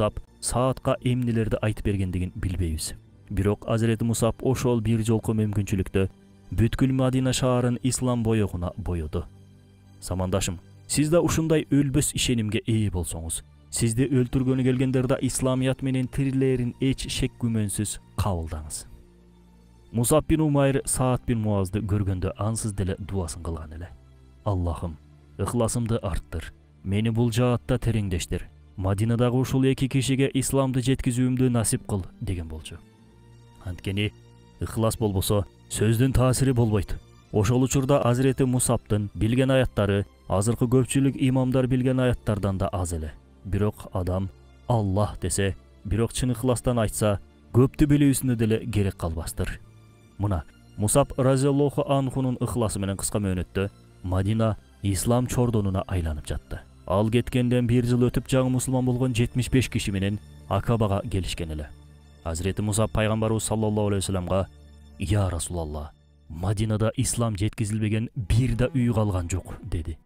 Мусап саатка эмнелерди айтып бергендигин билбейбиз. Бирок Азирети Мусап ошол бир жолку мүмкүнчүлүктө бүткүл Мадина шаарын ислам боёгуна боёду. Самандашым, сиз да ушундай өлбөс ишенимге ээ болсоңуз, сизди өлтүргөнү келгендер да исламият менен тирилерин эч шек күмөнсүз кабылдаңыз. Мусаб бин Умайр Саад бин Муазды көргөндө ансыз деле дуасын кылган эле. Аллахым, ыхласымды арттыр, мени бул жаатта тереңдештир, Мадинадагы ушул эки кишиге исламды жеткизүүмдү насип кыл деген болчу. Анткени ыхлас болбосо сөздүн таасири болбойт. Ошол учурда Азирети Мусабтын билген аяттары азыркы көпчүлүк имамдар билген аяттардан да аз эле. Бирок адам Аллах десе, бирок чын ыхластан айтса, көптү билүүсүнө деле керек калбастыр. Мына Мусаб разияллаху анхунун ыхласы менен кыска мөөнөттө Мадина ислам чордонуна айланып жатты. Ал кеткенден 1 жыл өтүп жаңы мусулман болгон 75 киши менен Акабага келишкен эле. Азирети Мусаб пайгамбарыбыз саллаллаху алейхи вассаламга: "Я Расулалла, Мадинада ислам жеткизилбеген бир да үй калган жок" деди.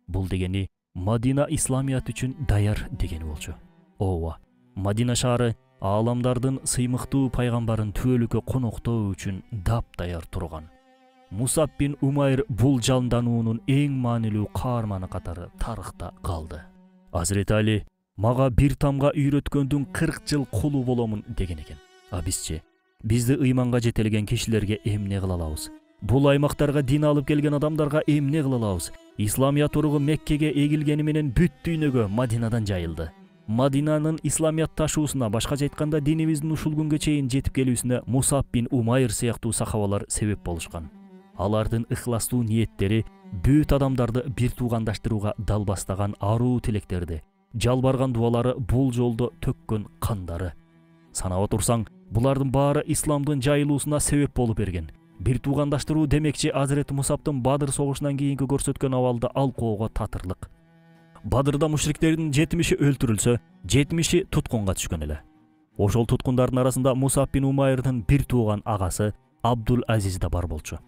Бул дегени Мадина исламият үчүн даяр дегени болчу. Ооба, Мадина шаары ааламдардын сыймыктуу пайгамбарын түбөлүккө коноктоо үчүн дап-даяр турган. Мусаб бин Умайр бул жалдануунун эң маанилүү каарманы катары тарыхта калды. Азирети Али мага бир тамга үйрөткөндүн 40 жыл кулу боломун деген экен. А бизчи, бизди ыйманга жетелеген кишилерге эмне кыла алабыз? Бул аймактарга дин алып келген адамдарга эмне кыла алабыз? Исламият уругу Меккеге эгилгени менен бүт дүйнөгө Мадинадан жайылды. Мадинанын исламият ташуусуна, башкача айтканда динибиздин ушул күнгө чейин жетип келүүсүнө Мусаб бин Умайр сыяктуу сахабалар себеп болушкан. Алардын ыхластуу ниеттери бүт адамдарды бир туугандаштырууга далбастаган аруу тилектерди, жалбарган дуалары бул жолдо төккөн кандары. Санап отурсаң, булардын баары исламдын жайылуусуна себеп болуп берген. Бир туугандаштыруу демекчи Азирети Мусабтын Бадыр согушунан кийинки көрсөткөн абалды алкоого татырлык. Бадырда мушриктердин 70-и өлтүрүлсө, 70-и туткунга түшкөн эле. Ошол туткундардын арасында Мусаб бин Умайрдын бир тууган агасы Абдул Азиз да бар болчу.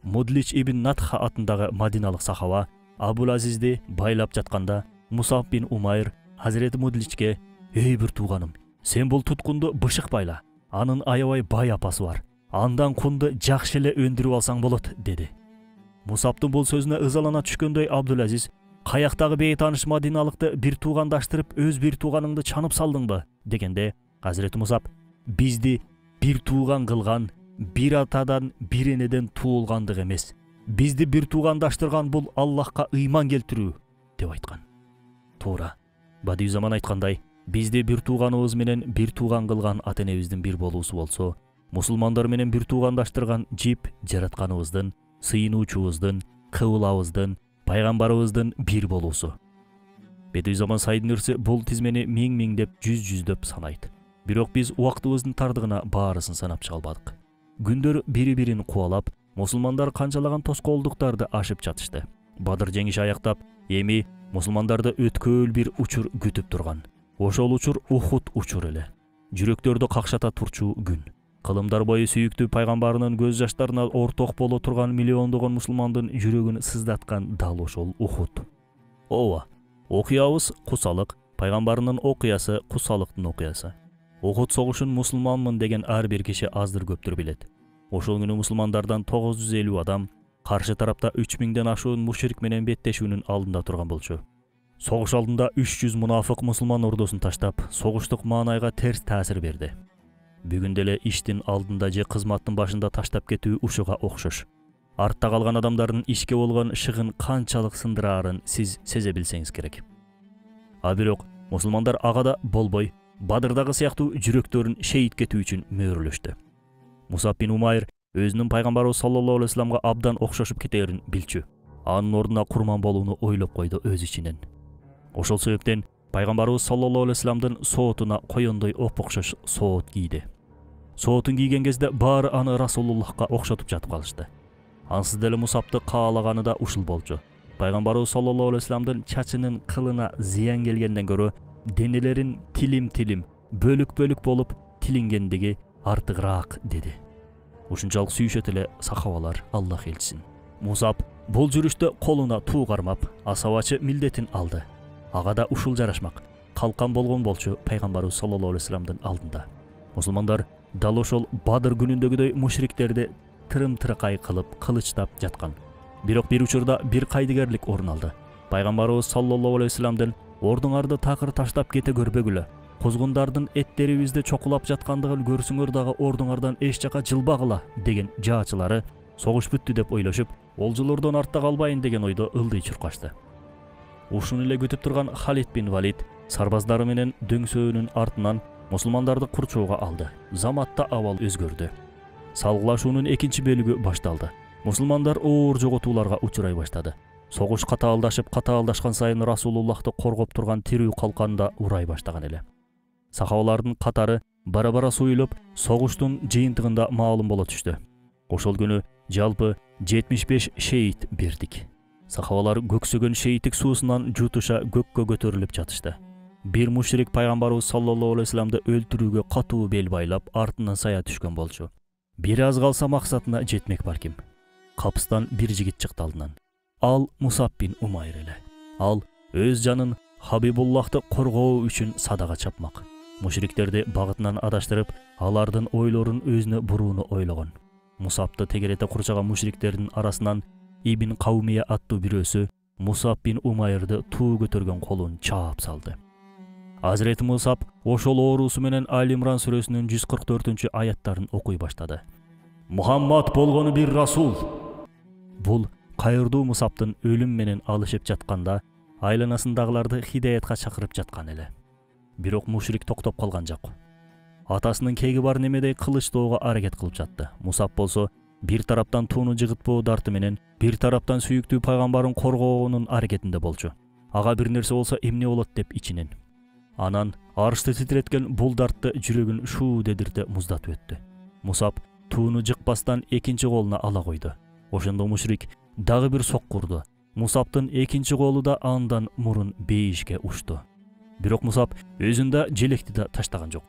Мудлич ибн Натха атындагы мадиналык сахаба Абул Азизди байлап жатканда Мусаб бин Умайр Азирети Мудличке: "Эй бир тууганым, сен бул туткунду бышык байла. Анын аябай бай апасы бар. Андан кунду жакшы эле өндүрүп алсаң болот" деди. Мусабтын бул сөзүнө ызалана түшкөндөй Абдул Азиз: "Каяктагы бейтааныш мадиналыкты бир туугандаштырып, өз бир тууганыңды чанып салдыңбы?" дегенде Азирети Мусаб: "Бизди бир тууган кылган бир атадан бир энеден туулгандык эмес. Бизди бир туугандаштырган бул Аллахка ыйман келтирүү" деп айткан. Туура. Бадий заман айткандай, бизди бир тууганыбыз менен бир тууган кылган ата-энебиздин бир болуусу болсо, мусулмандар менен бир туугандаштырган жип жаратканыбыздын, сыйынуучубуздун, кыблабыздын, пайгамбарыбыздын бир болуусу. Бедүй заман Сайдын Үрсү бул тизмени миң-миңдеп, жүз-жүздөп санайт. Бирок биз убактыбыздын тардыгына баарысын санап чыга албадык. Күндөр бири-бирин кубалап, мусулмандар канчалаган тоскоолдуктарды ашып жатышты. Бадыр жеңиши аяктап, эми мусулмандарды өткөөл бир учур күтүп турган. Ошол учур Ухуд учуру эле. Жүрөктөрдү какшата турчу күн. Кылымдар бою сүйүктүү пайгамбарынын көз жаштарына орток боло турган миллиондогон мусулмандын жүрөгүн сыздаткан дал ошол Ухуд. Ооба, окуябыз кусалык, пайгамбарынын окуясы кусалыктын окуясы. Ухуд согушун мусулманмын деген ар бир киши аздыр көптүр билет. Ошол күнү мусулмандардан 950 адам каршы тарапта 3000ден ашуун мушрик менен беттешүүнүн алдында турган болчу. Согуш алдында 300 мунафык мусулман ордосун таштап, согуштук маанайга терс таасир берди. Бүгүн деле иштин алдында же кызматтын башында таштап кетүү ушуга окшош. Артта калган адамдардын ишке болгон шыгын канчалык сындыраарын сиз сезе билсеңиз керек. А бирок мусулмандар агада болбой, Бадырдагы сыяктуу жүрөктөрүн шейит кетүү үчүн мөөрлөштү. Мусаб бин Умайр өзүнүн пайгамбарыбыз саллаллаху алейхи вассаламга абдан окшошуп кетерин билчү. Анын ордуна курман болууну ойлоп койду өз ичинен. Ошол себептен пайгамбарыбыз саллаллаху алейхи вассаламдын соотуна коёндой оп-окшош соот кийди. Соотун кийген кезде баары аны Расулуллахка окшотуп жатып калышты. Ансыз деле Мусабты каалаганы да ушул болчу. Пайгамбарыбыз саллаллаху алейхи вассаламдын чачынын кылына зыян келгенден көрө денелерин тилим-тилим, бөлүк-бөлүк болуп тилингендиги артыгыраак деди. Ушунчалык сүйүшөт эле сахабалар, Аллах элчисин. Мусаб бул жүрүштө колуна туу кармап, асабачы милдетин алды. Ага да ушул жарашмак. калкан болгон болчу пайгамбарыбыз саллаллаху алейхи вассаламдын алдында. Мусулмандар дал ошол Бадыр күнүндөгүдөй мушриктерди тырым-тыракай кылып кылычтап жаткан. Бирок бир учурда бир кайдыгерлик орун алды. Пайгамбарыбыз саллаллаху алейхи вассаламдын ордуңарды такыр таштап кете көрбөгүлө. Кузгундардын эттерибизди чокулап жаткандыгын көрсүңөр дагы ордуңардан эч жака жылбагыла деген жаачылары согуш бүттү деп ойлошуп, олжолордон артта калбайын деген ойдо ылдый чуркашты. Ушуну эле күтүп турган Халид бин Валид сарбаздары менен дөңсөөнүн артынан мусулмандарды курчоого алды. Заматта абал өзгөрдү. Салгылашуунун экинчи бөлүгү башталды. Мусулмандар оор жоготууларга учурай баштады. Согуш катаалдашкан сайын Расулуллахты коргоп турган тирүү калканда урай баштаган эле. Сахабалардын катары бара-бара суюлуп, согуштун жыйынтыгында маалым боло түштү. Ошол күнү жалпы 75 шейит бердик. Сахабалар көксөгөн шейиттик суусунан жутуша көккө көтөрүлүп жатышты. Бир мушрик пайгамбарыбыз саллаллаху алейхи вассаламды өлтүрүүгө катуу бел байлап, артынан сая түшкөн болчу. Бир аз калса максатына жетмек барким. Капыстан бир жигит чыкты алдынан. Ал Мусаб бин Умайр эле. Ал өз жанын Хабибуллахты коргоо үчүн садага чапмак. Мушриктерди багытынан адаштырып, алардын ойлорун өзүнө бурууну ойлогон. Мусабты тегерете курчаган мушриктердин арасынан Ибн Каумия аттуу бирөөсү Мусаб бин Умайрды туу көтөргөн колун чаап салды. Азирети Мусаб ошол оорусу менен Ал-Имран сүрөсүнүн 144 аяттарын окуй баштады. Мухаммад болгону бир расул. Бул кайырдуу Мусабтын өлүм менен алышып жатканда айланасындагыларды хидаятка чакырып жаткан эле. Бирок мушрик токтоп калган жок. Атасынын кеги бар немедей кылычтоого аракет кылып жатты. Мусаб болсо бир тараптан тууну жыгытпоо дарты менен, бир тараптан сүйүктүү пайгамбарын коргоонун аракетинде болчу. Ага бир нерсе болсо эмне болот деп ичинен. Анан арышты титиреткен бул дартты жүрөгүн шуу дедирте муздатып өттү. Мусаб тууну жыкпастан экинчи колуна ала койду. Ошондо мушрик дагы бир соккурду. Мусабтын экинчи колу да андан мурун бейишке ушту. Бирок Мусаб өзүндө желекти да таштаган жок.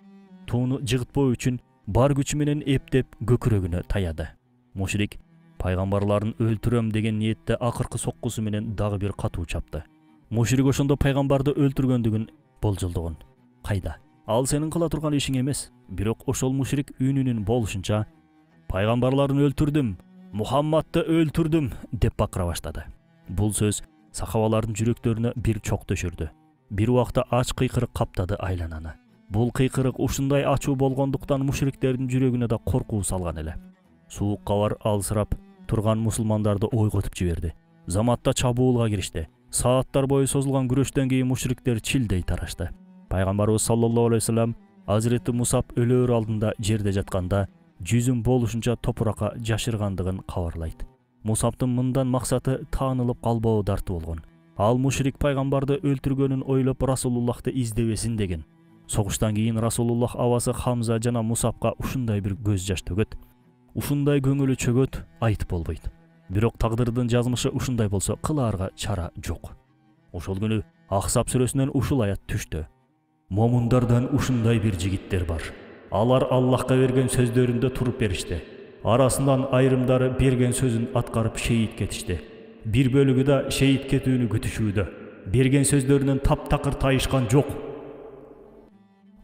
Тууну жыгытпоо үчүн бар күчү менен эптеп көкүрөгүнө таяды. Мушрик пайгамбарларын өлтүрөм деген ниетте акыркы соккусу менен дагы бир катуу чапты. Мушрик ошондо пайгамбарды өлтүргөндүгүн болжолдогон. Кайда? Ал сенин кыла турган ишиң эмес. Бирок ошол мушрик үнүнүн болушунча пайгамбарларын өлтүрдүм, Мухаммадты өлтүрдүм деп бакыра баштады. Бул сөз сахабалардын жүрөктөрүнө бир чок төшүрдү. Бир убакта ач кыйкырык каптады айлананы. Бул кыйкырык ушундай ачуу болгондуктан мушриктердин жүрөгүнө да коркуу салган эле. Суук кабар алсырап турган мусулмандарды ойготуп жиберди. Заматта чабуулга киришти. Сааттар бою созулган күрөштөн кийин мушриктер чилдей тарашты. Пайгамбарыбыз саллаллаху алейхи вассалам Азирети Мусаб өлөр алдында жерде жатканда жүзүн болушунча топуракка жашыргандыгын кабарлайт. Мусабтын мындан максаты таанылып калбоо дарты болгон. Ал мушрик пайгамбарды өлтүргөнүн ойлоп Расулуллахты издебесин деген. Согуштан кийин Расулуллах абасы Хамза жана Мусабка ушундай бир көз жаш төгөт, ушундай көңүлү чөгөт айтып болбойт. Бирок тагдырдын жазмышы ушундай болсо кылаарга чара жок. Ошол күнү Ахсап сүрөсүнөн ушул аят түштү. Момундардан ушундай бир жигиттер бар. Алар Аллахка берген сөздөрүндө туруп беришти. Арасынан айрымдары берген сөзүн аткарып шейит кетишти. Бир бөлүгү да шейит кетүүнү күтүшүүдө. Берген сөздөрүнөн таптакыр тайышкан жок.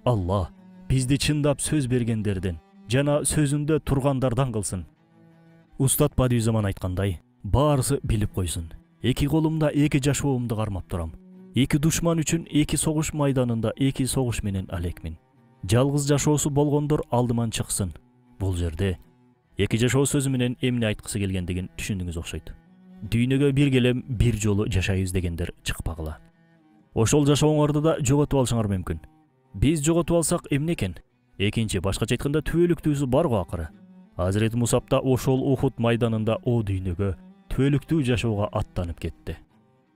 Алла бизди чындап сөз бергендерден жана сөзүндө тургандардан кылсын. Устат Бадиузаман айткандай, баарысы билип койсун. Эки колумда эки жашоомду кармап турам. Эки душман үчүн эки согуш майданында эки согуш менен алекмин. Жалгыз жашоосу болгондор алдыман чыксын. Бул жерде эки жашоо сөзү менен эмне айткысы келгендигин түшүндүңүз окшойт. Дүйнөгө бир келем бир жолу жашайбыз дегендер чыкпагыла. Ошол жашооңорду да жоготуп алышыңар мүмкүн. Биз жоготуп алсак эмне экен? Экинчи башкача айтканда түбөлүктүүсү бар го акыры. Азирети Мусаб да ошол Ухуд майданында о дүйнөгө түбөлүктүү жашоого аттанып кетти.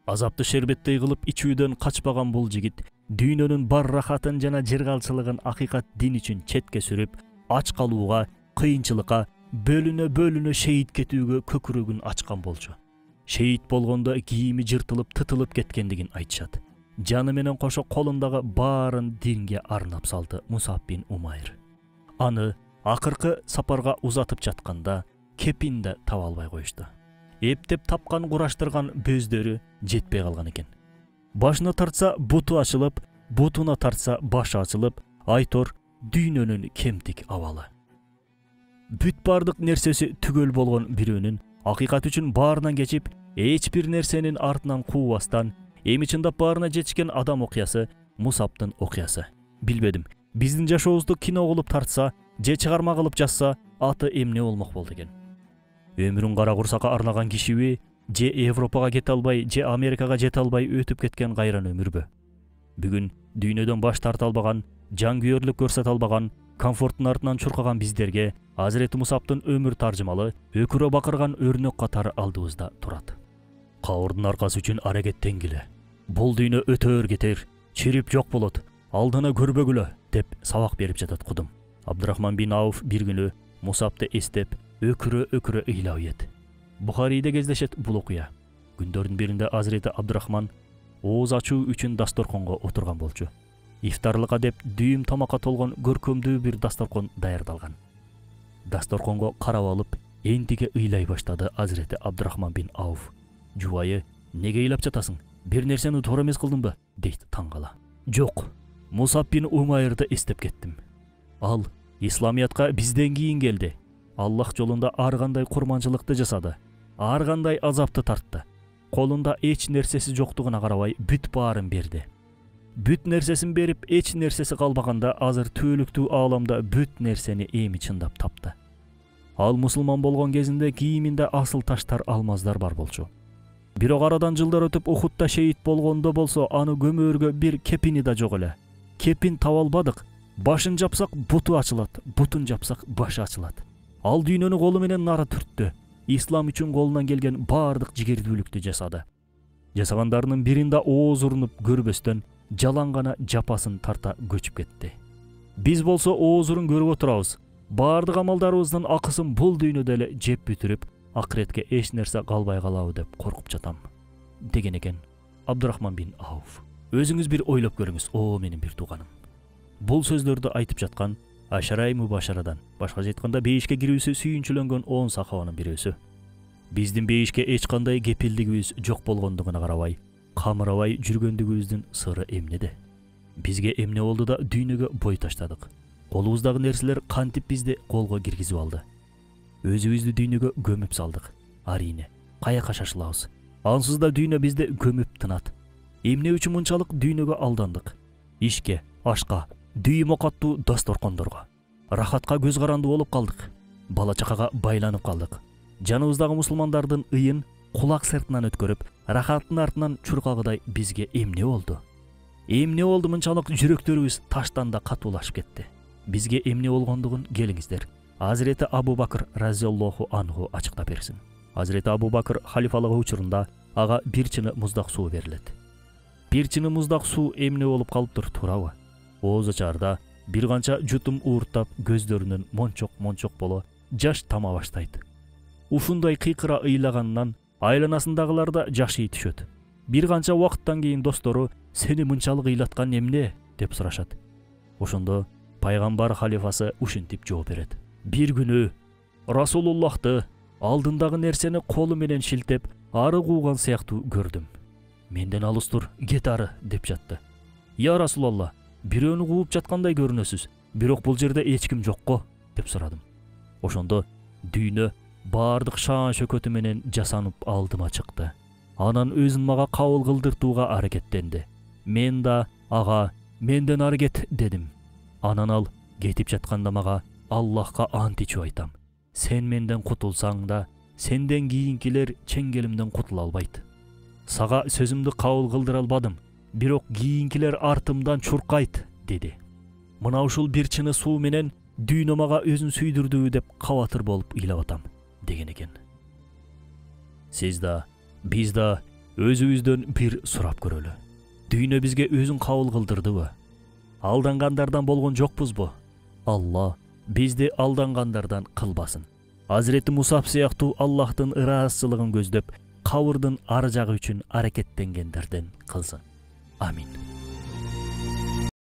Азапты шербеттей кылып ичүүдөн качпаган бул жигит дүйнөнүн бар рахатын жана жыргалчылыгын акыйкат дин үчүн четке сүрүп, ач калууга, кыйынчылыкка, бөлүнө шейит кетүүгө көкүрөгүн ачкан болчу. Шейит болгондо кийими жыртылып, тытылып кеткендигин айтышат. Жаны менен кошо колундагы баарын динге арнап салды Мусаб бин Умайр. Аны акыркы сапарга узатып жатканда кепин да таба албай коюшту. Эптеп тапкан кураштырган бөздөрү жетпей калган экен. Башына тартса буту ачылып, бутуна тартса башы ачылып, айтор дүйнөнүн кемтик абалы. Бүт бардык нерсеси түгөл болгон бирөөнүн акыйкат үчүн баарынан кечип, эч бир нерсенин артынан куубастан, эми чындап баарына жетишкен адам окуясы Мусаптын окуясы. Билбедим, биздин жашообузду кино кылып тартса, же чыгарма кылып жазса, аты эмне болмок болду экен. Өмүрүн кара курсакка арнаган кишиби, же Европага кете албай, же Америкага жете албай өтүп кеткен кайран өмүрбү? Бүгүн дүйнөдөн баш тарта албаган, жангүйөрлүк көрсөтө албаган, комфорттун артынан чуркаган биздерге Азирети Мусаптын өмүр таржымалы өкүрө бакырган өрнөк катары алдыбызда турат. Кабырдын аркасы үчүн аракеттенгиле. Бул дүйнө өтөр кетер, чирип жок болот, алдына көрбөгүлө деп сабак берип жатат Кудум. Абдурахман бин Ауф бир күнү Мусапты эстеп, өкүрө ыйлап ийет. Бухарийде кездешет бул окуя. Күндөрдүн биринде Азирети Абдурахман ооз ачуу үчүн дасторконго отурган болчу. Ифтарлыкка деп дүйүм тамакка толгон көркөмдүү бир дасторкон даярдалган. Дасторконго карап алып, энтиге ыйлай баштады Азирети Абдурахман бин Ауф. Жубайы, неге ыйлап жатасың? Бир нерсени туура эмес кылдыңбы? Дейт таңгала. Жок, Мусаб бин Умайрды эстеп кеттим. Ал исламиятка бизден кийин келди. Аллах жолунда ар кандай курманчылыкты жасады, ар кандай азапты тартты. Колунда эч нерсеси жоктугуна карабай бүт баарын берди. Бүт нерсесин берип, эч нерсеси калбаганда азыр түбөлүктүү ааламда бүт нерсени эми чындап тапты. Ал мусулман болгон кезинде кийиминде асыл таштар, алмаздар бар болчу. Бирок арадан жылдар өтүп Ухудта шейит болгондо болсо, аны көмөөргө бир кепини да жок эле. Кепин таба албадык. Башын жапсак буту ачылат, бутун жапсак башы ачылат. Ал дүйнөнү колу менен нара түрттү. Ислам үчүн колунан келген баардык жигердүүлүктү жасады. Жасагандарынын биринде ооз урунуп көрбөстөн жалаң гана жапасын тарта көчүп кетти. Биз болсо ооз урун көрүп отурабыз. Баардык амалдарыбыздын акысын бул дүйнөдө эле жеп бүтүрүп, акыретке эч нерсе калбай калабы деп коркуп жатам, деген экен Абдурахман бин Ауф. Өзүңүз бир ойлоп көрүңүз, о менин бир тууганым. Бул сөздөрдү айтып жаткан Ашарай Мубашарадан, башкача айтканда бейишке кирүүсү сүйүнчүлөнгөн 10 сахабанын бирөөсү. Биздин бейишке эч кандай кепилдигибиз жок болгондугуна карабай, камырабай жүргөндүгүбүздүн сыры эмнеде? Бизге эмне болду да дүйнөгө бой таштадык? Колубуздагы нерселер кантип бизди колго киргизип алды? Өзүбүздү дүйнөгө көмүп салдык. Арине, каяка шашылабыз? Ансыз да дүйнө бизди көмүп тынат. Эмне үчүн мынчалык дүйнөгө алдандык? Ишке, ашка, дүйүм окаттуу дасторкондорго, рахатка көз каранды болуп калдык. Бала чакага байланып калдык. Жаныбыздагы мусулмандардын ыйын кулак сыртынан өткөрүп, рахаттын артынан чуркагыдай бизге эмне болду? Эмне болду мынчалык жүрөктөрүбүз таштан да катуулашып кетти? Бизге эмне болгондугун келиңиздер Азирети Абу Бакыр разияллаху анху ачыктап берсин. Азирети Абу Бакыр халифалыгы учурунда ага бир чыны муздак суу берилет. Бир чыны муздак суу эмне болуп калыптыр, туурабы? Ооз ачарда бир канча жутум ууртап, көздөрүнөн мончок боло жаш тама баштайт. Ушундай кыйкыра ыйлагандан айланасындагылар да жашый түшөт. Бир канча убакыттан кийин достору сени мынчалык ыйлаткан эмне деп сурашат. Ошондо пайгамбар халифасы ушинтип жооп берет. Бир күнү Расулуллахты алдындагы нерсени колу менен шилтеп, ары кууган сыяктуу көрдүм. Менден алыс тур, кет ары деп жатты. Я Расулалла, бирөөнү кууп жаткандай көрүнөсүз, бирок бул жерде эч ким жокко деп сурадым. Ошондо дүйнө баардык шаан шөкөтү менен жасанып алдыма чыкты. Анан өзүн мага кабыл кылдыртууга аракеттенди. Мен да ага менден ары кет дедим. Анан ал кетип жатканда мага Аллахка ант ичип айтам. Сен менден кутулсаң да, сенден кийинкилер чеңгелимден кутула албайт. Сага сөзүмдү кабыл кылдыра албадым, бирок кийинкилер артымдан чуркайт деди. Мына ушул бир чыны суу менен дүйнө мага өзүн сүйдүрдүбү деп кабатыр болуп ыйлап атам, деген экен. Сиз да, биз да өзүбүздөн бир сурап көрөлү. Дүйнө бизге өзүн кабыл кылдырдыбы? Алдангандардан болгон жокпузбу? Алла бизди алдангандардан кылбасын. Азирети Мусаб сыяктуу Аллахтын ыраазычылыгын көздөп, кабырдын ар жагы үчүн аракеттенгендерден кылсын. Амин.